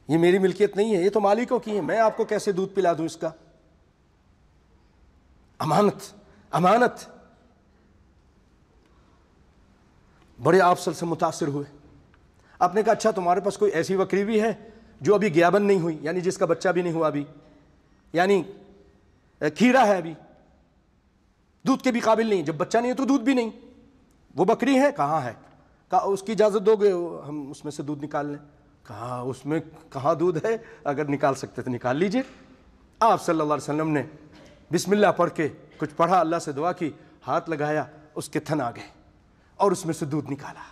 یہ میری ملکیت نہیں ہے، یہ تو مالکوں کی ہیں، میں آپ کو کیسے دودھ پلا دوں اس کا؟ امانت، امانت. بڑے آپ سے متاثر ہوئے. آپ نے کہا اچھا تمہارے پاس کوئی ایسی بکری بھی ہے جو ابھی گیابن نہیں ہوئی، یعنی جس کا بچہ بھی نہیں ہوا ابھی، یعنی کھیرا ہے ابھی، دودھ کے بھی قابل نہیں، جب بچہ نہیں ہے تو دودھ بھی نہیں، وہ بکری ہے؟ کہاں ہے؟ کہا اس کی اجازت دو گے ہم اس میں سے دودھ نکال لیں؟ کہا اس میں کہاں دودھ ہے، اگر نکال سکتے تو نکال لیجئے. آپ صلی اللہ علیہ وسلم نے بسم اللہ پڑھ کے کچھ پڑھا، اللہ سے دعا کی، ہاتھ لگایا، اس کے تھن آ گئے اور اس میں سے دودھ نکالا،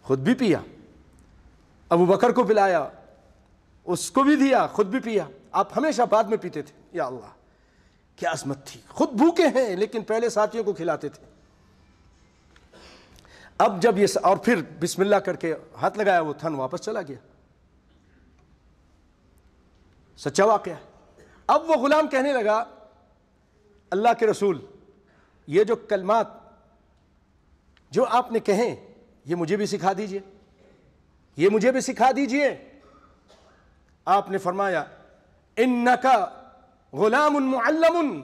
خود بھی پیا، ابو بکر کو پلایا، اس کو بھی دیا، خود بھی پیا. آپ ہمیشہ بعد میں پیتے تھے. یا اللہ کیا عظمت تھی. خود بھوکے ہیں لیکن پہلے ساتھیوں کو کھلاتے تھے. اب جب یہ اور پھر بسم اللہ کر کے ہاتھ لگایا، وہ تھن واپس چلا گیا. سچا واقعہ ہے. اب وہ غلام کہنے لگا اللہ کے رسول، یہ جو کلمات جو آپ نے کہیں یہ مجھے بھی سکھا دیجئے، یہ مجھے بھی سکھا دیجئے. آپ نے فرمایا انکا غلام معلم،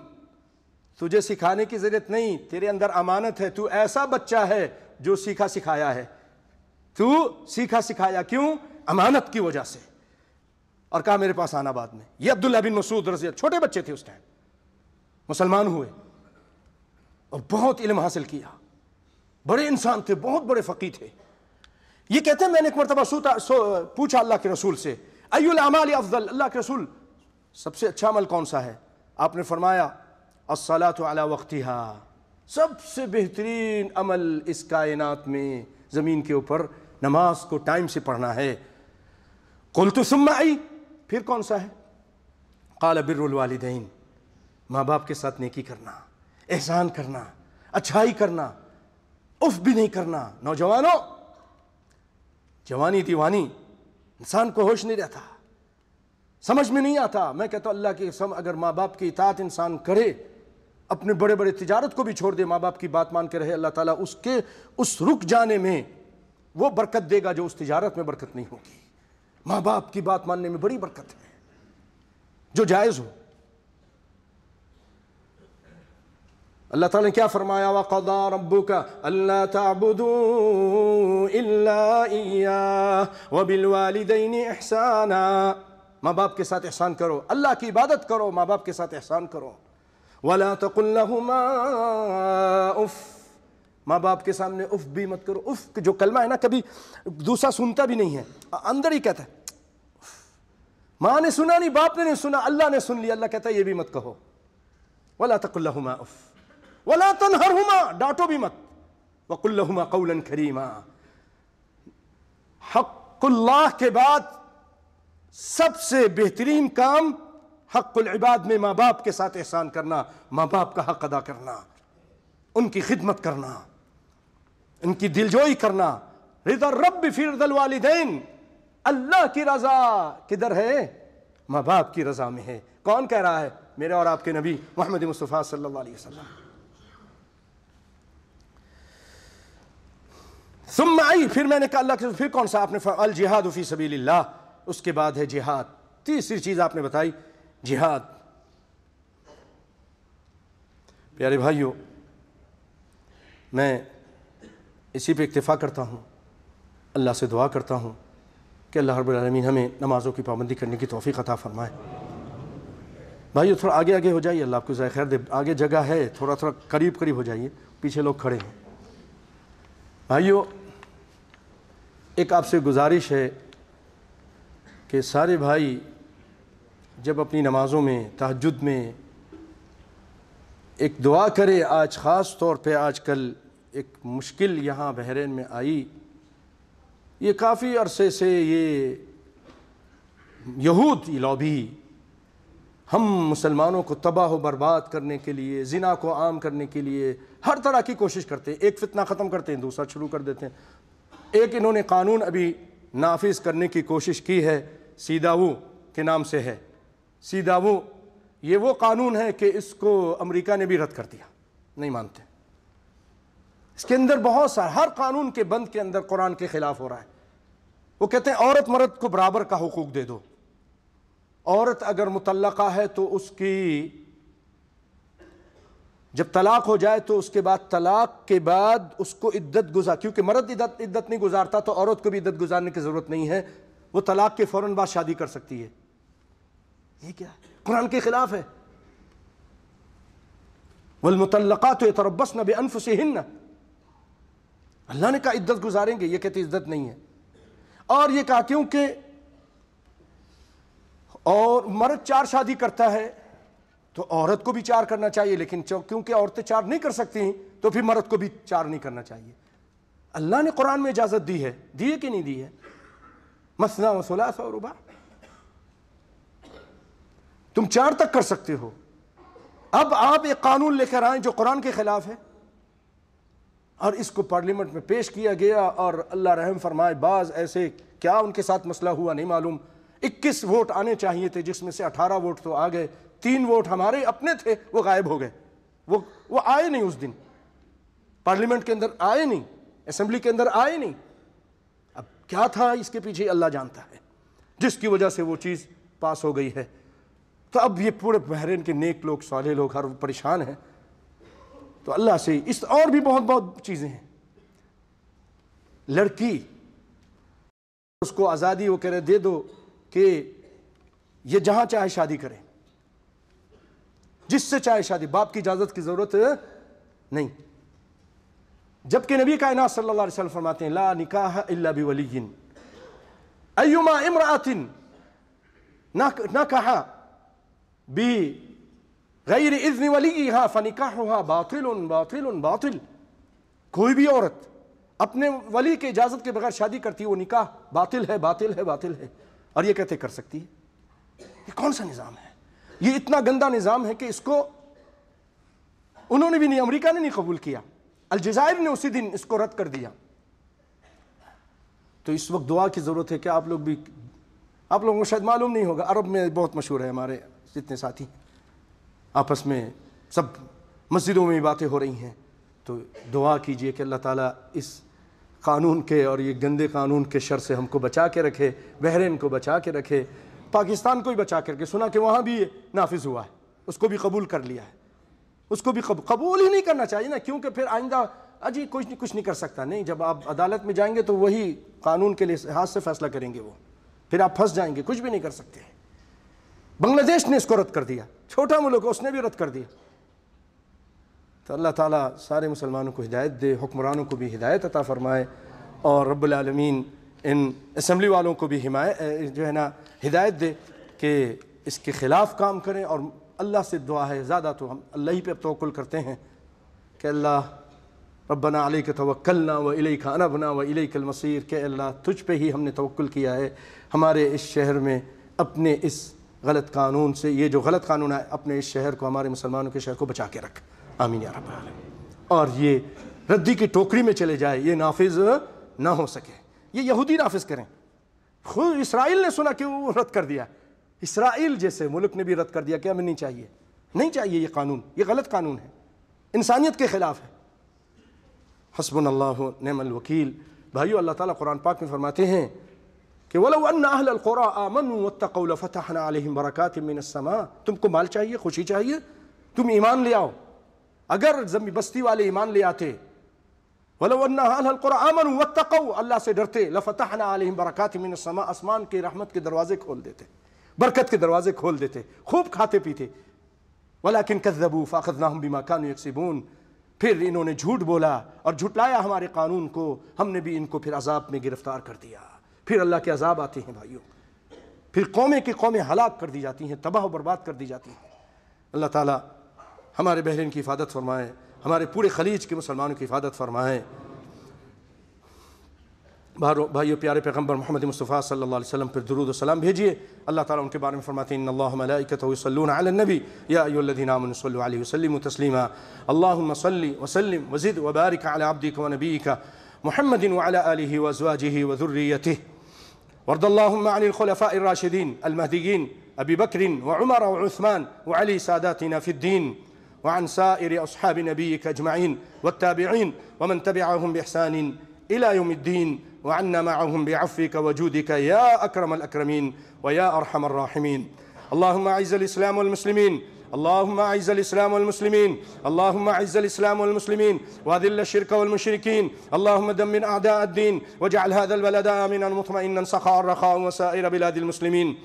تجھے سکھانے کی ضرورت نہیں، تیرے اندر امانت ہے، تو ایسا بچہ ہے جو سیکھا سکھایا ہے، تو سیکھا سکھایا. کیوں؟ امانت کی وجہ سے. اور کہا میرے پاس آنا بعد میں. یہ عبداللہ بن مسعود رضی اللہ، چھوٹے بچے تھے اس ٹائم، مسلمان ہوئے اور بہت علم حاصل کیا، بڑے انسان تھے، بہت بڑے فقیہ تھے. یہ کہتے ہیں میں نے ایک مرتبہ پوچھا اللہ کے رسول سے ای الاعمال افضل، اللہ کے رسول سب سے اچھا عمل کون سا ہے؟ آپ نے فرمایا الصلاۃ علی وقتہا، سب سے بہترین عمل اس کائنات میں زمین کے اوپر نماز کو ٹائم سے پڑھنا ہے. قلت ثم ای، پھر کون سا ہے؟ قال بر الوالدین، ماں باپ کے ساتھ نیکی کرنا، احسان کرنا، اچھائی کرنا، اف بھی نہیں کرنا. نوجوانوں، جوانی دیوانی، انسان کو ہوش نہیں رہتا، سمجھ میں نہیں آتا. میں کہتا ہوں اللہ کی قسم اگر ماں باپ کی اطاعت انسان کرے، اپنے بڑے بڑے تجارت کو بھی چھوڑ دے، ماں باپ کی بات مان کے رہے، اللہ تعالیٰ اس رک جانے میں وہ برکت دے گا جو اس تجارت میں برکت نہیں ہوگی. ماں باپ کی بات ماننے میں بڑی برکت ہے جو جائز ہو. اللہ تعالیٰ نے کیا فرمایا؟ وَقَضَىٰ رَبُّكَ أَلَّا تَعْبُدُوا إِلَّا إِيَّاهُ وَبِالْوَالِدَيْنِ إِحْسَانًا، ماں باپ کے ساتھ احسان کرو، اللہ کی عبادت کرو، ماں باپ کے ساتھ احسان کرو. وَلَا تَقُلْ لَهُمَا اُف، ماں باپ کے سامنے اف بھی مت کرو. اف جو کلمہ ہے نا، کبھی دوسرا سنتا بھی نہیں ہے، اندر ہی کہتا ہے. ماں نے سنا نہیں، باپ نے نہیں سنا، اللہ نے سن لیا، اللہ کہتا ہے یہ بھی مت کہو. وَلَا تَقُلْ لَهُمَا اف وَلَا تَنْهَرْهُمَا، ڈانٹو بھی مت. وَقُلْ لَهُمَا قَوْلًا كَرِيمًا. حق اللہ کے بعد سب سے بہترین کام حق العباد میں ماں باپ کے ساتھ احسان کرنا، ماں باپ کا حق ادا کرنا، ان کی خدمت کرنا، ان کی دلجوئی کرنا. رضا الرب فی رضا الوالدین، اللہ کی رضا کدھر ہے؟ ماں باپ کی رضا میں ہے. کون کہہ رہا ہے؟ میرے اور آپ کے نبی محمد مصطفیٰ صلی اللہ علیہ وسلم. ثم آئی، پھر میں نے کہا اللہ کے پھر کون سا؟ آپ نے فرمایا الجہاد فی سبیل اللہ، اس کے بعد ہے جہاد، تیسری چیز آپ نے بتائی جہاد۔ پیارے بھائیوں، میں اسی پہ اکتفا کرتا ہوں، اللہ سے دعا کرتا ہوں کہ اللہ رب العالمین ہمیں نمازوں کی پابندی کرنے کی توفیق عطا فرمائے۔ بھائیو تھوڑا آگے آگے ہو جائیے، اللہ آپ کو جزائے خیر دے، آگے جگہ ہے، تھوڑا قریب قریب ہو جائیے، پیچھے لوگ کھڑے ہیں۔ بھائیو ایک آپ سے گزارش ہے کہ سارے بھائی جب اپنی نمازوں میں تہجد میں ایک دعا کرے، آج خاص طور پہ آج کل ایک مشکل یہاں بحرین میں آئی، یہ کافی عرصے سے یہ یہود کی لابی ہم مسلمانوں کو تباہ و برباد کرنے کے لیے، زنا کو عام کرنے کے لیے ہر طرح کی کوشش کرتے ہیں۔ ایک فتنہ ختم کرتے ہیں، دوسرا شروع کر دیتے ہیں۔ ایک انہوں نے قانون ابھی نافذ کرنے کی کوشش کی ہے، سیداوو کے نام سے ہے۔ سیداوو یہ وہ قانون ہے کہ اس کو امریکہ نے بھی رد کر دیا، نہیں مانتے۔ اس کے اندر بہت سارا، ہر قانون کے بند کے اندر قرآن کے خلاف ہو رہا ہے۔ وہ کہتے ہیں عورت مرد کو برابر کا حقوق دے دو، عورت اگر مطلقہ ہے تو اس کی جب طلاق ہو جائے تو اس کے بعد طلاق کے بعد اس کو عدت گزار، کیونکہ مرد عدت نہیں گزارتا تو عورت کو بھی عدت گزارنے کی ضرورت نہیں ہے، وہ طلاق کے فوراً بعد شادی کر سکتی ہے۔ یہ کیا ہے؟ قرآن کے خلاف ہے۔ والمطلقات یتربصن بانفسہن، اللہ نے کہا عدت گزاریں گے، یہ کہتے عدت نہیں ہے۔ اور یہ کہا کیونکہ اور مرد 4 شادی کرتا ہے تو عورت کو بھی 4 کرنا چاہیے، لیکن کیونکہ عورتیں 4 نہیں کر سکتی ہیں تو پھر مرد کو بھی 4 نہیں کرنا چاہیے۔ اللہ نے قرآن میں اجازت دی ہے کہ نہیں دی ہے؟ مثنی و ثلاث و رباع، تم 4 تک کر سکتے ہو۔ اب آپ ایک قانون لے کر آئیں جو قرآن کے خلاف ہے، اور اس کو پارلیمنٹ میں پیش کیا گیا، اور اللہ رحم فرمائے بعض ایسے کیا ان کے ساتھ مسئلہ ہوا نہیں معلوم، 21 ووٹ آنے چاہیے تھے جس میں سے 18 ووٹ تو آ گئے، 3 ووٹ ہمارے اپنے تھے وہ غائب ہو گئے، وہ آئے نہیں اس دن، پارلیمنٹ کے اندر آئے نہیں، اسمبلی کے اندر آئے نہیں۔ اب کیا تھا اس کے پیچھے اللہ جانتا ہے، جس کی وجہ سے وہ چیز پاس ہو گئی ہے۔ تو اب یہ پورے بحرین کے نیک لوگ، صالح لوگ ہر پریشان ہیں۔ تو اللہ سے اس اور بھی بہت چیزیں ہیں۔ لڑکی اس کو آزادی وہ کہہ رہے دے دو کہ یہ جہاں چاہے شادی کرے، جس سے چاہے شادی، باپ کی اجازت کی ضرورت نہیں۔ جبکہ نبی کائنات صلی اللہ علیہ وسلم فرماتے ہیں لا نکاح الا بولی، ایما امرأۃ نکح بغیر اذن ولیہا فنکاحها باطل باطل باطل، کوئی بھی عورت اپنے ولی کے اجازت کے بغیر شادی کرتی ہے وہ نکاح باطل ہے باطل ہے باطل ہے، اور یہ کہتے کر سکتی ہے۔ یہ کون سا نظام ہے؟ یہ اتنا گندا نظام ہے کہ اس کو انہوں نے بھی نہیں، امریکہ نے نہیں قبول کیا، الجزائر نے اسی دن اس کو رد کر دیا۔ تو اس وقت دعا کی ضرورت ہے کہ آپ لوگوں کو شاید معلوم نہیں ہوگا، عرب میں بہت مشہور ہے، ہمارے جتنے ساتھی آپس میں سب مسجدوں میں باتیں ہو رہی ہیں، تو دعا کیجئے کہ اللہ تعالیٰ اس قانون کے اور یہ گندے قانون کے شر سے ہم کو بچا کے رکھے، بحرین کو بچا کے رکھے، پاکستان کو بھی بچا کر کے، سنا کہ وہاں بھی نافذ ہوا ہے، اس کو بھی قبول کر لیا ہے، اس کو بھی قبول ہی نہیں کرنا چاہیے نا، کیونکہ پھر آئندہ اجی کچھ نہیں کر سکتا، نہیں، جب آپ عدالت میں جائیں گے تو وہی قانون کے لحاظ سے فیصلہ کریں گے، وہ پھر آپ پھنس جائیں گے، کچھ بھی نہیں کر سکتے۔ بنگلہ دیش نے اس کو رد کر دیا، چھوٹا ملک ہے، اس نے بھی رد کر دیا۔ تو اللہ تعالیٰ سارے مسلمانوں کو ہدایت دے، حکمرانوں کو بھی ہدایت عطا فرمائے، اور رب العالمین ان اسمبلی والوں کو بھی ہدایت دے کہ اس کے خلاف کام کریں، اور اللہ سے دعا ہے، زیادہ تو ہم اللہ ہی پہ توکل کرتے ہیں کہ اللہ ربنا علیک توکلنا و الیک انبنا و الیک المصیر، کہ اللہ تجھ پہ ہی ہم نے توکل کیا ہے، ہمارے اس شہر میں اپنے اس غلط قانون سے، یہ جو غلط قانون ہے، اپنے اس شہر کو، ہمارے مسلمانوں کے شہر کو بچا کے رکھ، آمین یا رب العالمین۔ اور یہ ردی کی ٹوکری میں چلے جائے، یہ نافذ نہ ہو سکے، یہ یہودی نافذ کریں۔ خود اسرائیل نے سنا کہ وہ رد کر دیا، اسرائیل جیسے ملک نے بھی رد کر دیا کہ ہمیں نہیں چاہیے یہ قانون، یہ غلط قانون ہے، انسانیت کے خلاف ہے۔ حسبنا اللہ نعم الوکیل۔ بھائیو اللہ تعالیٰ قرآن پاک میں فرماتے ہیں کہ وَلَوْ أَنَّ أَهْلَ الْقُرَىٰ آمَنُوا وَاتَّقَوْا لَفَتَحْنَا عَلَيْهِمْ بَرَكَاتٍ مِّنَ السَّمَاءِ. تم کو مال چاہیے، خوشی چاہیے، تم ایمان لے آؤ. اگر بستی والے ایمان لے آتے، وَلَوْ أَنَّ أَهْلَ الْقُرَىٰ آمَنُوا وَاتَّقَوْا، اللہ سے ڈرتے، لَفَتَحْنَا عَلَيْهِمْ بَرَكَاتٍ مِّنَ السَّمَاءِ، آسمان کے رحمت کے دروازے کھول دیتے، برکت کے دروازے کھول دیتے، خوب کھاتے پیتے. وَلَكِنْ كَذَّبُوا فَأَخَذْنَاهُمْ بِمَا كَانُوا يَكْسِبُونَ. پھر انہوں نے جھوٹ بولا اور جھٹلایا ہمارے قانون کو، ہم نے بھی ان کو پھر عذاب میں گرفتار کر دیا. پھر اللہ کے عذاب آتے ہیں بھائیوں، پھر قومیں کی قومیں ہلاک کر دی جاتی ہیں، تباہ و برباد کر دی جاتی ہیں. اللہ تعالیٰ ہمارے بحرین کی حفاظت فرمائے، ہمارے پورے خلیج کے مسلمانوں کی حفاظت فرمائے. بھائیو پیارے پیغمبر محمد مصطفیٰ صلی اللہ علیہ وسلم پر درود و سلام بھیجیے. اللہ تعالیٰ ان کے بارے میں فرماتے ہیں ان اللہ ملائکتہ یصلون علی النبی یا ایھا الذین آمنوا صلوا علیہ وسلموا تسلیما. اللہم صل وسلم وزد وبارک علی عبدک ونبیک محمد وعلی آلہ وازواجہ وذریتہ. وارض اللہم عن الخلفاء الراشدین المہدیین ابی بکر وعمر وعثمان وعلی ساداتنا فی الدین وعن سائر اصحاب نبیک اجمعین والتابعین ومن تبعهم بإحسان إلى يوم الدين وعنا معهم بعفوك وجودك يا أكرم الأكرمين ويا أرحم الراحمين. اللهم أعز الإسلام والمسلمين، اللهم أعز الإسلام والمسلمين، اللهم أعز الإسلام والمسلمين وأذل الشرك والمشركين. اللهم دمر أعداء الدين واجعل هذا البلد آمنا مطمئنا سخاء رخاء وسائر بلاد المسلمين.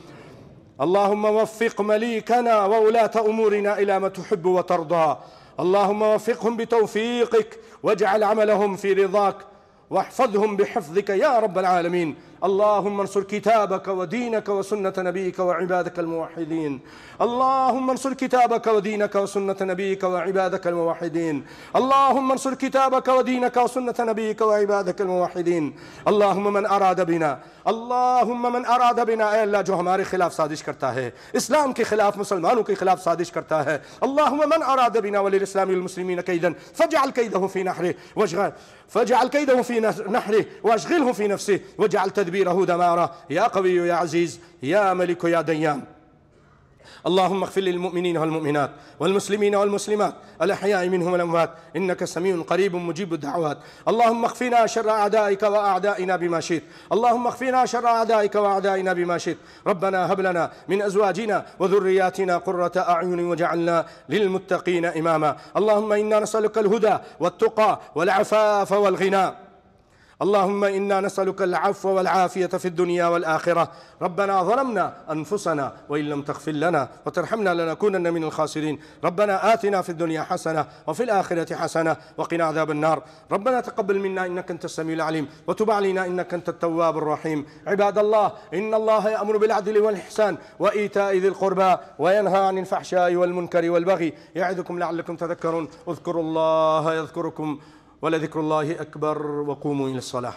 اللهم وفق مليكنا وولاة أمورنا إلى ما تحب وترضى. اللهم وفقهم بتوفيقك واجعل عملهم في رضاك واحفظهم بحفظك يا رب العالمين. اللهم انصر كتابك ودينك وسنة نبيك وعبادك الموحدين. اللهم انصر كتابك ودينك وسنة نبيك وعبادك الموحدين. اللهم انصر كتابك ودينك وسنة نبيك وعبادك الموحدين. اللهم من أراد بنا اے اللہ جو ہمارے خلاف سازش کرتا ہے، اسلام کے خلاف، مسلمانوں کے خلاف سازش کرتا ہے، اللهم من أراد بنا وللإسلام والمسلمين كيدا فاجعل كيده في نحره واشغله في نفسه واجعل تدبيره دمارا يا قوي يا عزيز يا ملك يا ديان. اللهم اغفر للمؤمنين والمؤمنات والمسلمين والمسلمات الأحياء منهم والأموات إنك سميع قريب مجيب الدعوات. اللهم اكفنا شر أعدائك وأعدائنا بما شئت. اللهم اكفنا شر أعدائك وأعدائنا بما شئت. ربنا هب لنا من أزواجنا وذرياتنا قرة أعين واجعلنا للمتقين إماما. اللهم إنا نسألك الهدى والتقى والعفاف والغنى. اللهم إنا نسألك العفو والعافية في الدنيا والآخرة. ربنا ظلمنا أنفسنا وإن لم تغفر لنا وترحمنا لنكونن من الخاسرين. ربنا آتنا في الدنيا حسنة وفي الآخرة حسنة وقنا عذاب النار. ربنا تقبل منا إنك أنت السميع العليم وتب علينا إنك أنت التواب الرحيم. عباد الله إن الله يأمر بالعدل والإحسان وإيتاء ذي القربى وينهى عن الفحشاء والمنكر والبغي يعظكم لعلكم تذكرون. اذكروا الله يذكركم ولذكر الله أكبر وقوموا إلى الصلاة.